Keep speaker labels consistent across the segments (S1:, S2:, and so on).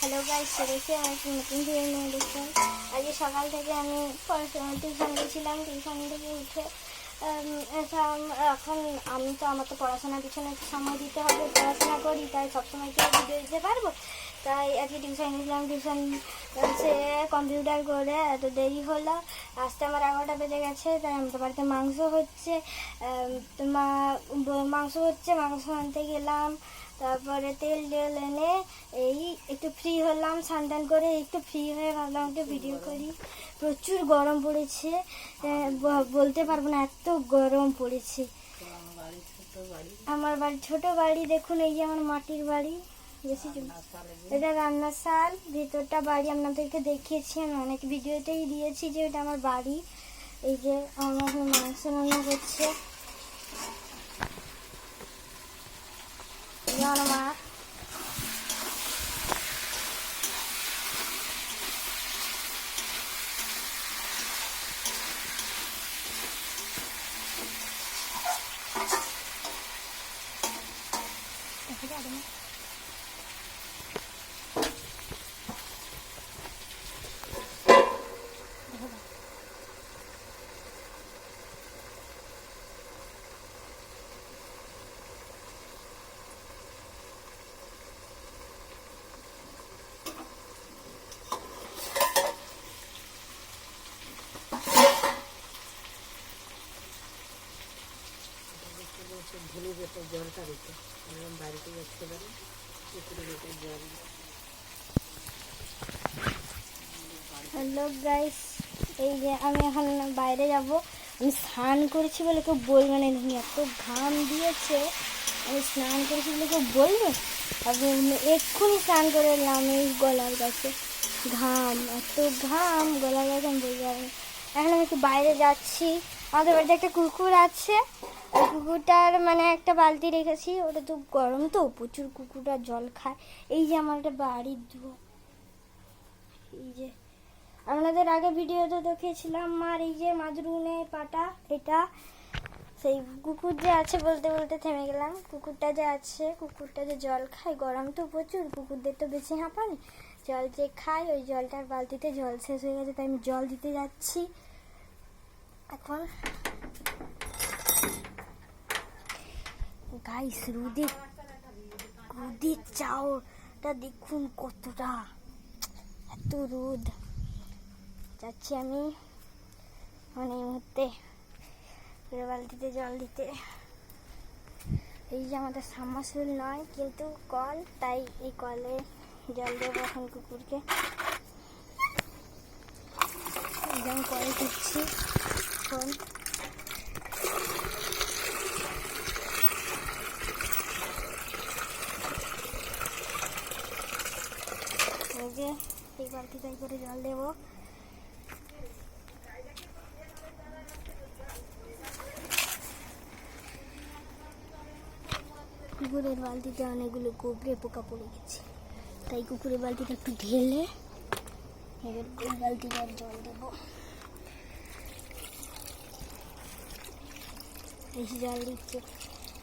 S1: Hello guys, চলেছি আমার একটা নতুন ভিডিও নিয়ে দেখুন। আজকে সকাল থেকে আমি পড়াশোনা টিউশন গেছিলাম। টিউশন থেকে উঠে এখন আমার তো পড়াশোনার পিছনে সময় দিতে হবে, পড়াশোনা করি, তাই সবসময় কি ভিডিও দিতে পারবো। তাই আজকে টিউশন গেছিলাম। টিউশন সে কম্পিউটার করে এত দেরি হলো, আসতে আমার 11টা বেজে গেছে। তাই আমাদের বাড়িতে মাংস হচ্ছে, মাংস আনতে গেলাম। তারপরে তেল এনে এই একটু ফ্রি হলাম, স্নান করে একটু ফ্রি হয়ে ভাবলাম একটু ভিডিও করি। প্রচুর গরম পড়েছে, বলতে পারবো না এত গরম পড়েছে। আমার বাড়ি ছোট বাড়ি, দেখুন এই যে আমার মাটির বাড়ি, বেশি এটা রান্নার শাল, ভেতরটা বাড়ি আপনাদেরকে দেখিয়েছি, আমি অনেক ভিডিওতেই দিয়েছি যে এটা আমার বাড়ি। এই যে আমার মাংস রান্না করছে আমার মা।
S2: ভুলে যেত জলটা দিতে, বাড়িতে যাচ্ছে পারে পুকুরে যেতে জল।
S1: হ্যালো গাইস, এই যে আমি এখন বাইরে যাব। আমি স্নান করেছি বলে কেউ বলবে না, এত ঘাম দিয়েছে। আমি স্নান করেছি বলে কেউ বলবে? আমি এক্ষুনি স্নান করে এলাম এই গলার কাছে, এত ঘাম গলার কাছে আমি বলতে পারি। এখন আমি একটু বাইরে যাচ্ছি। আমাদের বাড়িতে একটা কুকুর আছে, ওই কুকুরটার একটা বালতি রেখেছি, ওটা তো গরম, তো প্রচুর কুকুরটা জল খায়। এই যে আমার একটা বাড়ির দুয়ার, এই যে আপনাদের আগে ভিডিওতে দেখেছিলাম আর এই যে মাদরুনের পাটা, এটা সেই কুকুর যে আছে, বলতে বলতে থেমে গেলাম। কুকুরটা যে আছে, কুকুরটা যে জল খায়, গরম তো প্রচুর, কুকুরদের তো বেশি হাঁপানি, জল যে খায়, ওই জলটার বালতিতে জল শেষ হয়ে গেছে, তাই আমি জল দিতে যাচ্ছি এখন। গাইস, রোদের চাওটা দেখুন কতটা, এত রোদ। যাচ্ছি আমি এই মুহূর্তে বালতিতে জল দিতে। এই যে আমাদের সাবমার্সিবল নয় কিন্তু কল, তাই এই কলে জল দেবো এখন কুকুরকে। যেমন কল দিচ্ছি এখন। এই যে এই বালতিটাই করে জল দেবো। কুকুরের বালতিতে অনেকগুলো গোবরে পোকা পড়ে গেছে, তাই কুকুরের বালতিটা একটু ঢেলে এবার ওই বালতিটা জল দেবো। বেশি জল দিচ্ছে,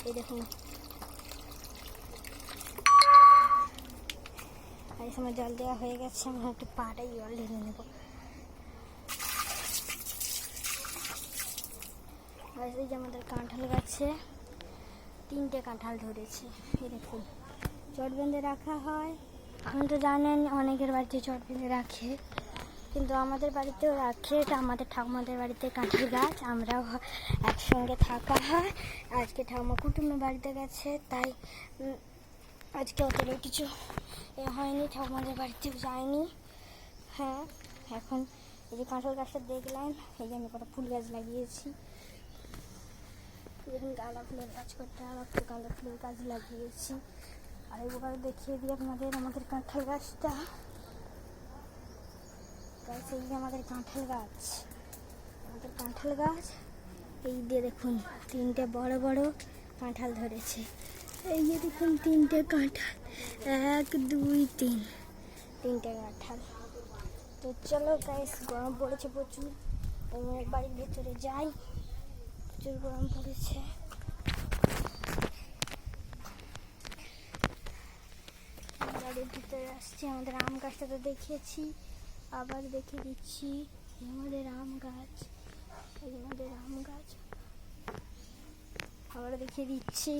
S1: এই দেখুন। এই সময় জল দেওয়া হয়ে গেছে, আমি একটু পাটাই জল ঢেলে নেবো। এই যে আমাদের কাঁঠাল গাছে 3টে কাঁঠাল ধরেছে, এই দেখুন। চট বেঁধে রাখা হয়, আপনি তো জানেন অনেকের বাড়িতে চট বেঁধে রাখে, কিন্তু আমাদের বাড়িতেও রাখে। এটা আমাদের ঠাকুমাদের বাড়িতে কাঁঠাল গাছ, আমরাও একসঙ্গে থাকা হয়। আজকে ঠাকুমা কুটুমের বাড়িতে গেছে, তাই আজকে অতটা কিছু হয়নি, ঠাকুমাদের বাড়িতেও যায়নি। হ্যাঁ, এখন এই যে কাঁঠাল গাছটা দেখলেন, এই যে আমি কটা ফুল গাছ লাগিয়েছি। গাঁদা ফুলের গাছ করতে আবার গাঁদা ফুলের গাছ লাগিয়েছি। আর একবার দেখিয়ে দিই আপনাদের আমাদের কাঁঠাল গাছটা। এই যে আমাদের কাঁঠাল গাছ, এই দিয়ে দেখুন 3টে বড় বড় কাঁঠাল ধরেছে। এই যে দেখুন 3টে কাঁঠাল, 1 2 3, 3টে কাঁঠাল। তো চলো গাইস, গরম পড়েছে প্রচুর, বাড়ির ভেতরে যাই, প্রচুর গরম পড়েছে। বাড়ির ভিতরে আসছি। আমাদের আম গাছটা তো দেখিয়েছি, আবার দেখে দিচ্ছি। এই আমাদের আম গাছ, এই আমাদের আম গাছ, আবার দেখিয়ে দিচ্ছি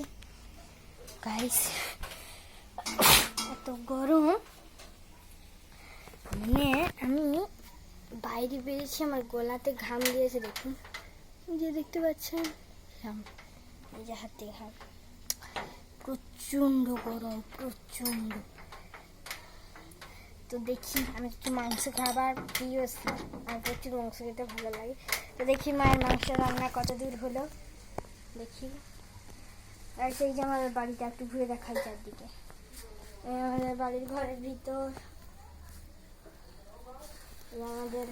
S1: গাইস। এত গরম, মানে আমি বাইরে বেরিয়েছি, আমার গলাতে ঘাম দিয়েছে। দেখুন, যে দেখতে পাচ্ছেন ঘাম, এই যে হাতে ঘাম। প্রচণ্ড গরম, প্রচণ্ড। তো দেখি, আমি একটু মাংস খাবার প্রিয়, আমার প্রচুর মাংস খেতে ভালো লাগে। তো দেখি মায়ের মাংস রান্না কত দূর হলো, দেখি। আর সেই যে আমাদের বাড়িটা একটু ঘুরে দেখাই চারদিকে। এই আমাদের বাড়ির ঘরের ভিতর, এই আমাদের